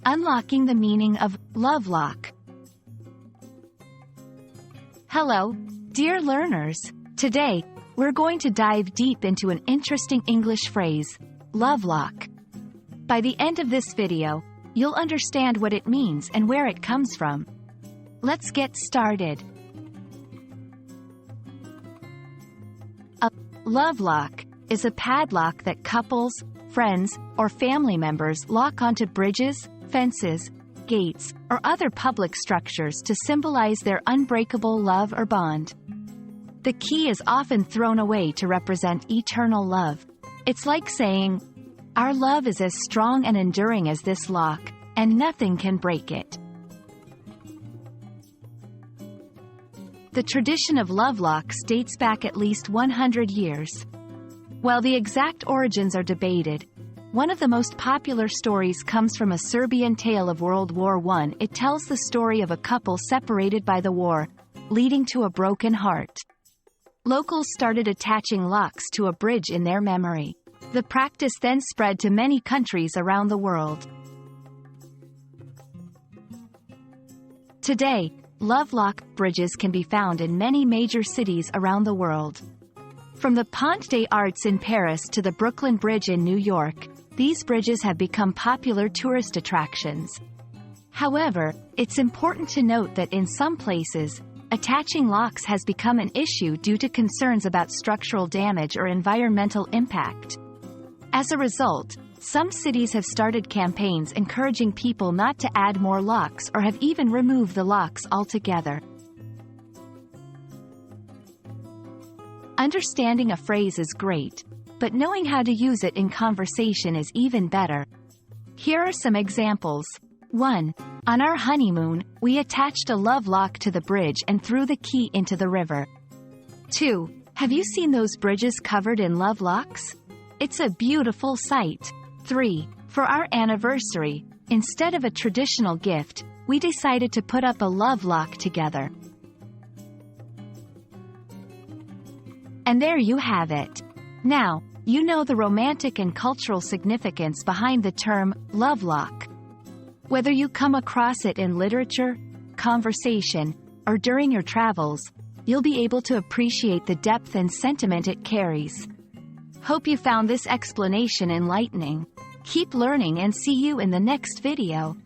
Unlocking the meaning of love lock. Hello, dear learners. Today, we're going to dive deep into an interesting English phrase, love lock. By the end of this video, you'll understand what it means and where it comes from. Let's get started. A love lock is a padlock that couples, friends, or family members lock onto bridges, fences, gates, or other public structures to symbolize their unbreakable love or bond. The key is often thrown away to represent eternal love. It's like saying, "Our love is as strong and enduring as this lock, and nothing can break it." The tradition of love locks dates back at least 100 years. While the exact origins are debated, one of the most popular stories comes from a Serbian tale of World War I. It tells the story of a couple separated by the war, leading to a broken heart. Locals started attaching locks to a bridge in their memory. The practice then spread to many countries around the world. Today, love lock bridges can be found in many major cities around the world. From the Pont des Arts in Paris to the Brooklyn Bridge in New York, these bridges have become popular tourist attractions. However, it's important to note that in some places, attaching locks has become an issue due to concerns about structural damage or environmental impact. As a result, some cities have started campaigns encouraging people not to add more locks or have even removed the locks altogether. Understanding a phrase is great, but knowing how to use it in conversation is even better. Here are some examples. 1. On our honeymoon, we attached a love lock to the bridge and threw the key into the river. 2. Have you seen those bridges covered in love locks? It's a beautiful sight. 3. For our anniversary, instead of a traditional gift, we decided to put up a love lock together. And there you have it. Now, you know the romantic and cultural significance behind the term love lock. Whether you come across it in literature, conversation, or during your travels, you'll be able to appreciate the depth and sentiment it carries. Hope you found this explanation enlightening. Keep learning and see you in the next video.